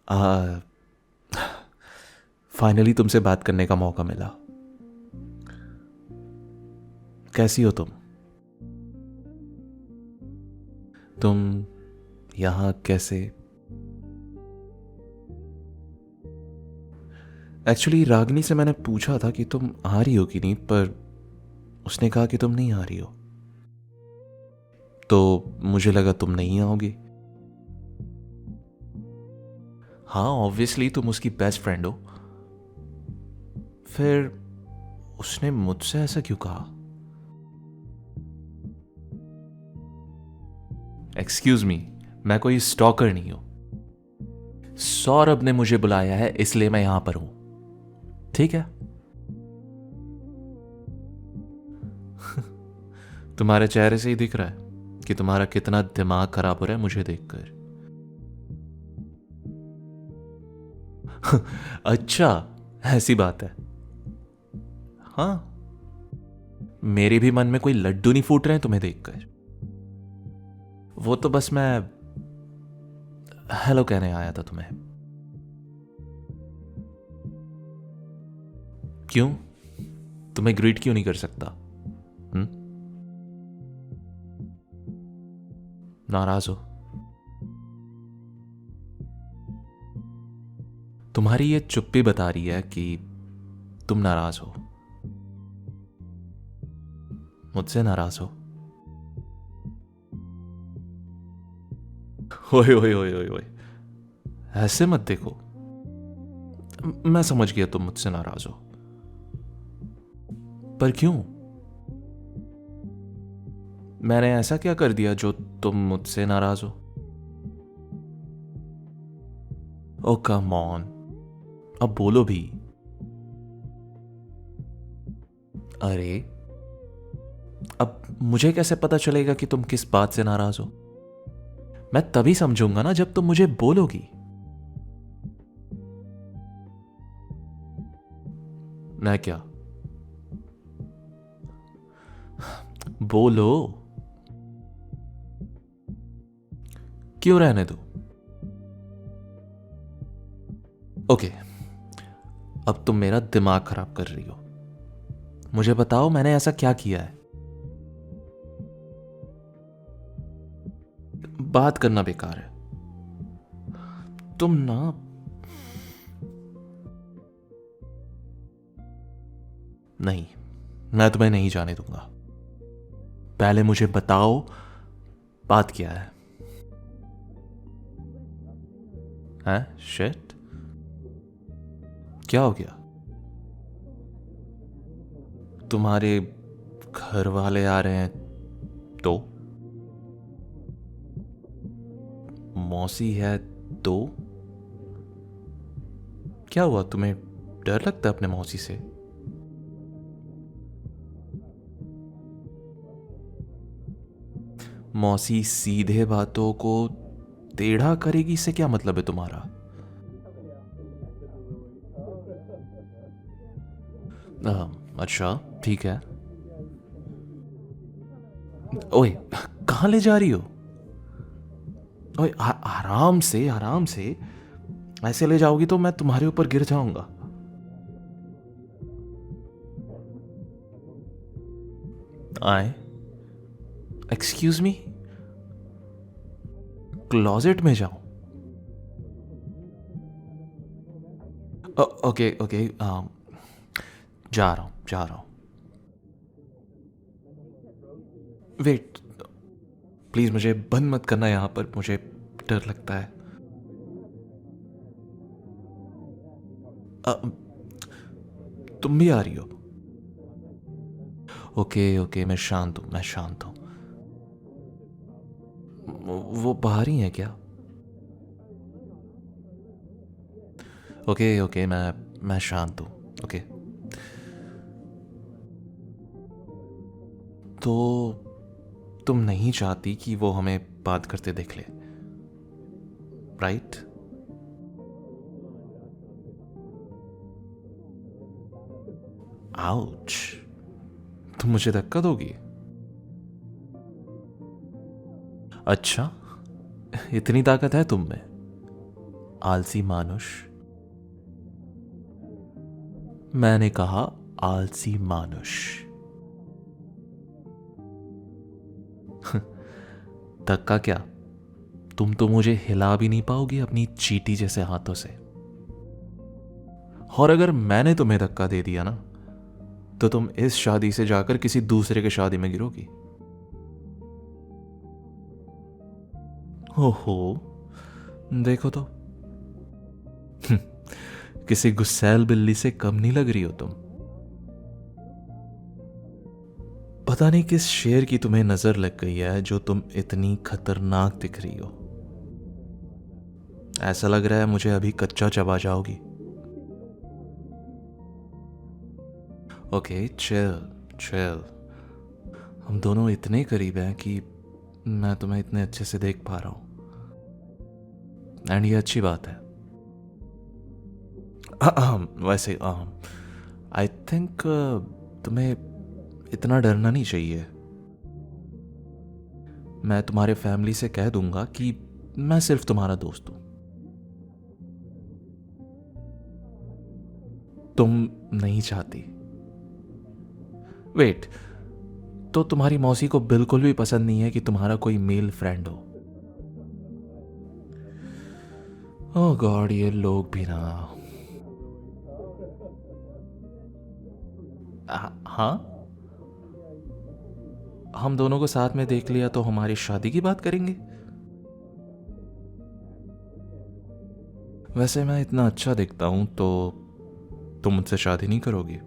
आ, finally तुमसे बात करने का मौका मिला। कैसी हो तुम यहाँ कैसे? एक्चुअली रागनी से मैंने पूछा था कि तुम आ रही हो कि नहीं, पर उसने कहा कि तुम नहीं आ रही हो, तो मुझे लगा तुम नहीं आओगी। हाँ, ऑब्वियसली तुम उसकी बेस्ट फ्रेंड हो। फिर उसने मुझसे ऐसा क्यों कहा? एक्सक्यूज मी, मैं कोई स्टॉकर नहीं हूं। सौरभ ने मुझे बुलाया है, इसलिए मैं यहां पर हूं। ठीक है? तुम्हारे चेहरे से ही दिख रहा है कि तुम्हारा कितना दिमाग खराब हो रहा है मुझे देखकर। अच्छा, ऐसी बात है। हाँ, मेरे भी मन में कोई लड्डू नहीं फूट रहे हैं तुम्हें देखकर। वो तो बस मैं हेलो कहने आया था तुम्हें। क्यों? तुम्हें ग्रीट क्यों नहीं कर सकता? हम्म? नाराज हो? तुम्हारी ये चुप्पी बता रही है कि तुम नाराज हो। मुझसे नाराज हो? ओए ओए ओए ओए ओए, ऐसे मत देखो। मैं समझ गया तुम मुझसे नाराज हो, पर क्यों? मैंने ऐसा क्या कर दिया जो तुम मुझसे नाराज हो? ओ कम ऑन, अब बोलो भी। अरे, अब मुझे कैसे पता चलेगा कि तुम किस बात से नाराज हो? मैं तभी समझूंगा ना जब तुम मुझे बोलोगी। मैं क्या? बोलो। क्यों रहने दो? ओके, अब तुम मेरा दिमाग खराब कर रही हो। मुझे बताओ, मैंने ऐसा क्या किया है? बात करना बेकार है। तुम ना, नहीं, मैं तुम्हें नहीं जाने दूंगा। पहले मुझे बताओ, बात क्या है? हैं? शिट, क्या हो गया? तुम्हारे घर वाले आ रहे हैं तो? मौसी है तो? क्या हुआ, तुम्हें डर लगता है अपने मौसी से? मौसी सीधे बातों को टेढ़ा करेगी, इससे क्या मतलब है तुम्हारा? अच्छा, ठीक है। ओए, कहाँ ले जा रही हो? ओए, आराम से आराम से। ऐसे ले जाओगी तो मैं तुम्हारे ऊपर गिर जाऊंगा। आए? Excuse me? क्लॉजेट में जाऊं? ओके ओके, जा रहा हूं। वेट, प्लीज मुझे बंद मत करना यहां पर, मुझे डर लगता है। अ, तुम भी आ रही हो? ओके ओके, मैं शांत हूं, मैं शांत हूं। वो बाहर ही है क्या? ओके ओके, मैं शांत हूं। ओके, तो तुम नहीं चाहती कि वो हमें बात करते देख ले, राइट? आउच, तुम मुझे धक्का दोगी? अच्छा, इतनी ताकत है तुम में? आलसी मानुष। मैंने कहा आलसी मानुष। धक्का क्या, तुम तो मुझे हिला भी नहीं पाओगी अपनी चींटी जैसे हाथों से। और अगर मैंने तुम्हें धक्का दे दिया ना, तो तुम इस शादी से जाकर किसी दूसरे के शादी में गिरोगी। ओहो, देखो तो, किसी गुस्सैल बिल्ली से कम नहीं लग रही हो तुम। पता नहीं किस शेर की तुम्हें नजर लग गई है जो तुम इतनी खतरनाक दिख रही हो। ऐसा लग रहा है मुझे अभी कच्चा चबा जाओगी। Okay, chill chill. हम दोनों इतने करीब हैं कि मैं तुम्हें इतने अच्छे से देख पा रहा हूं, एंड ये अच्छी बात है। वैसे आई थिंक तुम्हें इतना डरना नहीं चाहिए। मैं तुम्हारे फैमिली से कह दूंगा कि मैं सिर्फ तुम्हारा दोस्त हूं। तुम नहीं चाहती। वेट, तो तुम्हारी मौसी को बिल्कुल भी पसंद नहीं है कि तुम्हारा कोई मेल फ्रेंड हो? ओह गॉड, ये लोग भी ना। हाँ, हम दोनों को साथ में देख लिया तो हमारी शादी की बात करेंगे। वैसे मैं इतना अच्छा दिखता हूं तो तुम मुझसे शादी नहीं करोगी?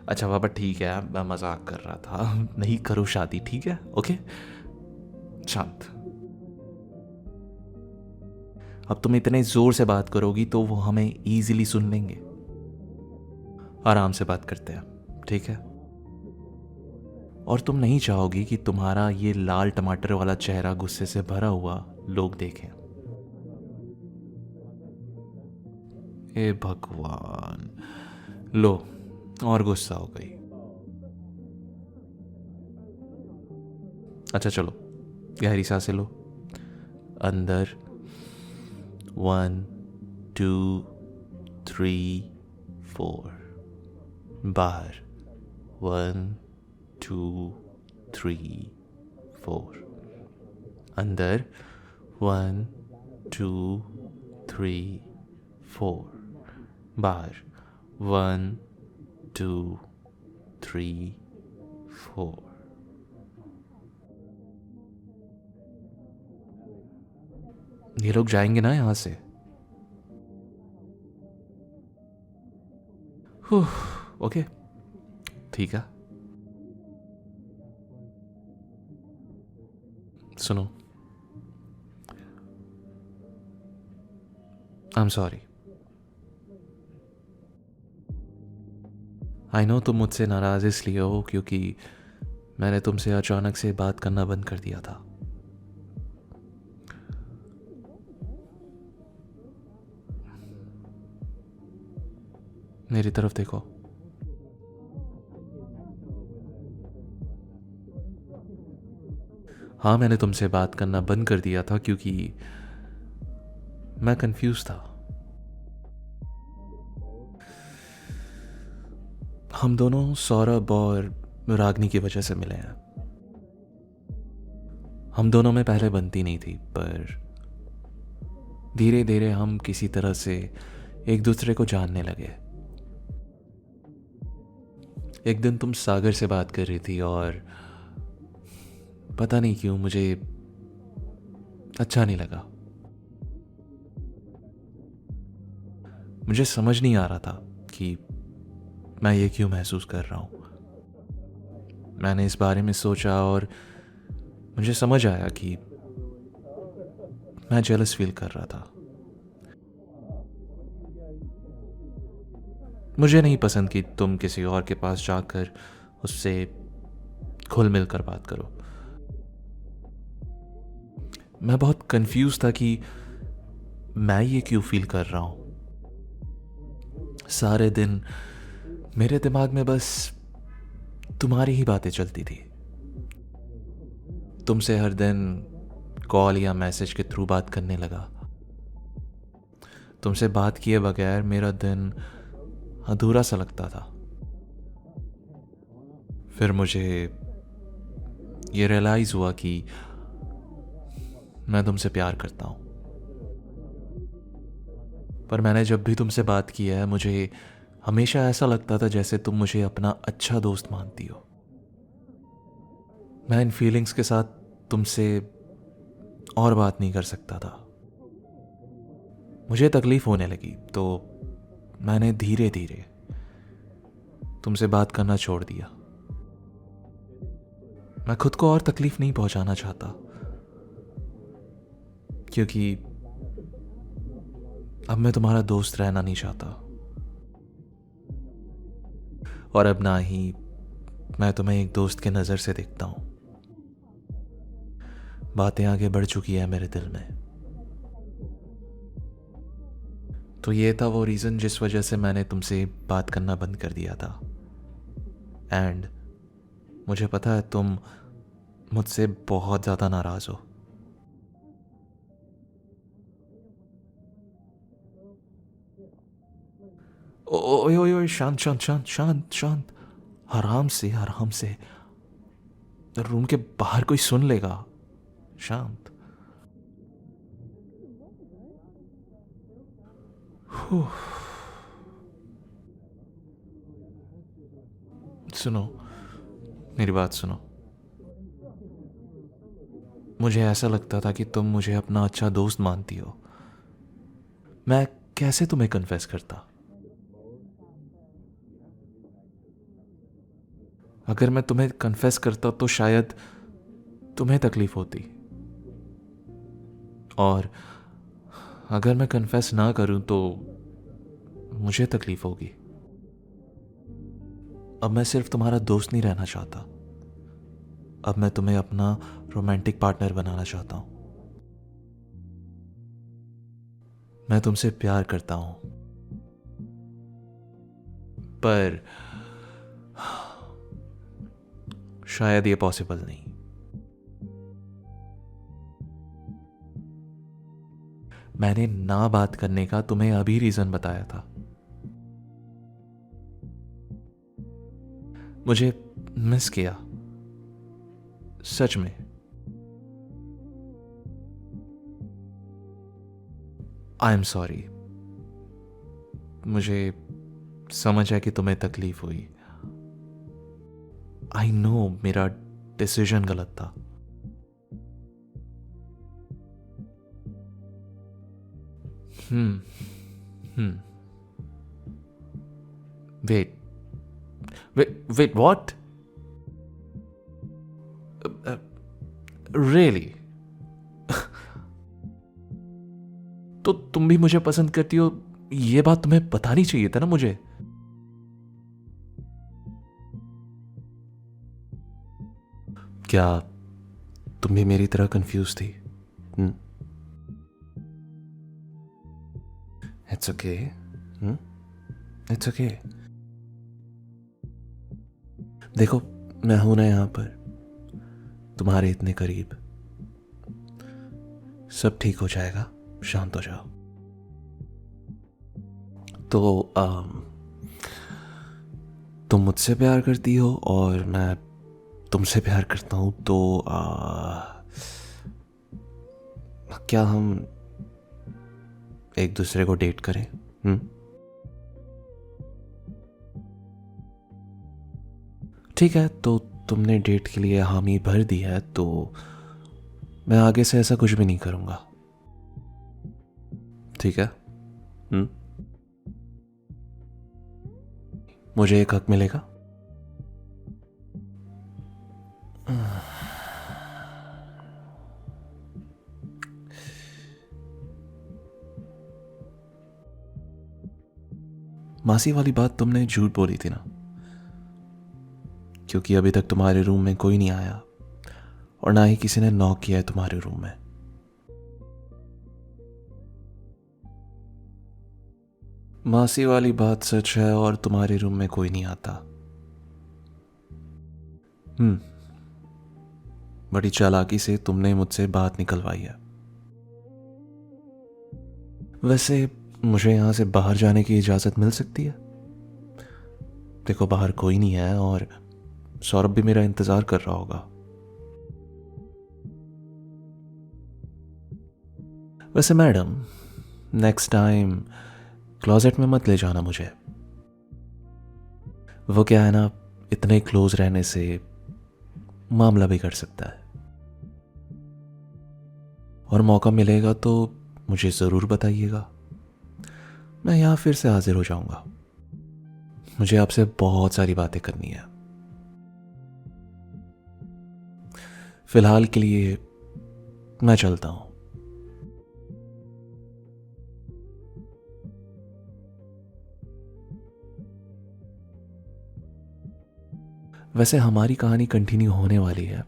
अच्छा बाबा, ठीक है, मैं मजाक कर रहा था। नहीं करो शादी, ठीक है? ओके, शांत। अब तुम इतने जोर से बात करोगी तो वो हमें इजीली सुन लेंगे। आराम से बात करते हैं, ठीक है? और तुम नहीं चाहोगी कि तुम्हारा ये लाल टमाटर वाला चेहरा गुस्से से भरा हुआ लोग देखें। ए भगवान, लो, और गुस्सा हो गई। अच्छा चलो, गहरी सांसें लो। अंदर 1 2 3 4। बाहर 1 2 3 4। अंदर 1 2 3 4। बाहर 1 2 3 4। ये लोग जाएंगे ना यहां से? ओके, ठीक है। सुनो, I am sorry. I know तुम मुझसे नाराज इसलिए हो क्योंकि मैंने तुमसे अचानक से बात करना बंद कर दिया था। मेरी तरफ देखो। हाँ, मैंने तुमसे बात करना बंद कर दिया था क्योंकि मैं कंफ्यूज था। हम दोनों सौरभ और रागनी की वजह से मिले हैं। हम दोनों में पहले बनती नहीं थी, पर धीरे धीरे हम किसी तरह से एक दूसरे को जानने लगे। एक दिन तुम सागर से बात कर रही थी और पता नहीं क्यों मुझे अच्छा नहीं लगा। मुझे समझ नहीं आ रहा था कि मैं ये क्यों महसूस कर रहा हूं। मैंने इस बारे में सोचा और मुझे समझ आया कि मैं जेलस फील कर रहा था। मुझे नहीं पसंद कि तुम किसी और के पास जाकर उससे खुल मिल कर बात करो। मैं बहुत कंफ्यूज था कि मैं ये क्यों फील कर रहा हूं। सारे दिन मेरे दिमाग में बस तुम्हारी ही बातें चलती थी। तुमसे हर दिन कॉल या मैसेज के थ्रू बात करने लगा। तुमसे बात किए बगैर मेरा दिन अधूरा सा लगता था। फिर मुझे ये रियलाइज हुआ कि मैं तुमसे प्यार करता हूं। पर मैंने जब भी तुमसे बात की है, मुझे हमेशा ऐसा लगता था जैसे तुम मुझे अपना अच्छा दोस्त मानती हो। मैं इन फीलिंग्स के साथ तुमसे और बात नहीं कर सकता था। मुझे तकलीफ होने लगी तो मैंने धीरे धीरे तुमसे बात करना छोड़ दिया। मैं खुद को और तकलीफ नहीं पहुंचाना चाहता, क्योंकि अब मैं तुम्हारा दोस्त रहना नहीं चाहता, और अब ना ही मैं तुम्हें एक दोस्त के नज़र से देखता हूं। बातें आगे बढ़ चुकी है मेरे दिल में। तो ये था वो रीज़न जिस वजह से मैंने तुमसे बात करना बंद कर दिया था। एंड मुझे पता है तुम मुझसे बहुत ज़्यादा नाराज़ हो। ओए ओए ओए, शांत शांत शांत शांत शांत। आराम से आराम से, रूम के बाहर कोई सुन लेगा। शांत। सुनो, मेरी बात सुनो। मुझे ऐसा लगता था कि तुम मुझे अपना अच्छा दोस्त मानती हो। मैं कैसे तुम्हें कन्फेस करता? अगर मैं तुम्हें कन्फेस करता तो शायद तुम्हें तकलीफ होती, और अगर मैं कन्फेस ना करूं तो मुझे तकलीफ होगी। अब मैं सिर्फ तुम्हारा दोस्त नहीं रहना चाहता, अब मैं तुम्हें अपना रोमांटिक पार्टनर बनाना चाहता हूं। मैं तुमसे प्यार करता हूं, पर शायद ये पॉसिबल नहीं। मैंने ना बात करने का तुम्हें अभी रीजन बताया था। मुझे मिस किया, सच में। I am sorry. मुझे समझ है कि तुम्हें तकलीफ हुई। आई नो मेरा डिसीजन गलत था। Hmm hmm wait wait wait, what? Really? तो तुम भी मुझे पसंद करती हो, ये बात तुम्हें बतानी चाहिए था ना मुझे। क्या तुम भी मेरी तरह कंफ्यूज थी? It's okay, it's okay. देखो, मैं हूं ना यहां पर, तुम्हारे इतने करीब। सब ठीक हो जाएगा, शांत हो जाओ। तो तुम मुझसे प्यार करती हो और मैं तुमसे प्यार करता हूं, तो क्या हम एक दूसरे को डेट करें? ठीक है, तो तुमने डेट के लिए हामी भर दी है, तो मैं आगे से ऐसा कुछ भी नहीं करूंगा। ठीक है? मुझे एक हक मिलेगा। मासी वाली बात तुमने झूठ बोली थी ना, क्योंकि अभी तक तुम्हारे रूम में कोई नहीं आया और ना ही किसी ने नॉक किया है तुम्हारे रूम में। मासी वाली बात सच है और तुम्हारे रूम में कोई नहीं आता। बड़ी चालाकी से तुमने मुझसे बात निकलवाई है। वैसे मुझे यहाँ से बाहर जाने की इजाज़त मिल सकती है? देखो बाहर कोई नहीं है और सौरभ भी मेरा इंतज़ार कर रहा होगा। वैसे मैडम, नेक्स्ट टाइम क्लोजेट में मत ले जाना मुझे। वो क्या है ना, इतने क्लोज रहने से मामला बिगड़ सकता है। और मौका मिलेगा तो मुझे ज़रूर बताइएगा, मैं यहाँ फिर से हाजिर हो जाऊंगा। मुझे आपसे बहुत सारी बातें करनी है। फिलहाल के लिए मैं चलता हूं। वैसे हमारी कहानी कंटिन्यू होने वाली है,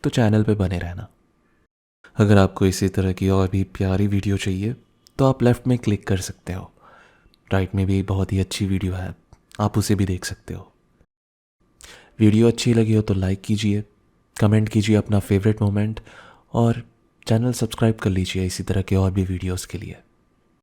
तो चैनल पे बने रहना। अगर आपको इसी तरह की और भी प्यारी वीडियो चाहिए तो आप लेफ़्ट में क्लिक कर सकते हो। राइट में भी बहुत ही अच्छी वीडियो है, आप उसे भी देख सकते हो। वीडियो अच्छी लगी हो तो लाइक कीजिए, कमेंट कीजिए अपना फेवरेट मोमेंट और चैनल सब्सक्राइब कर लीजिए इसी तरह के और भी वीडियोस के लिए।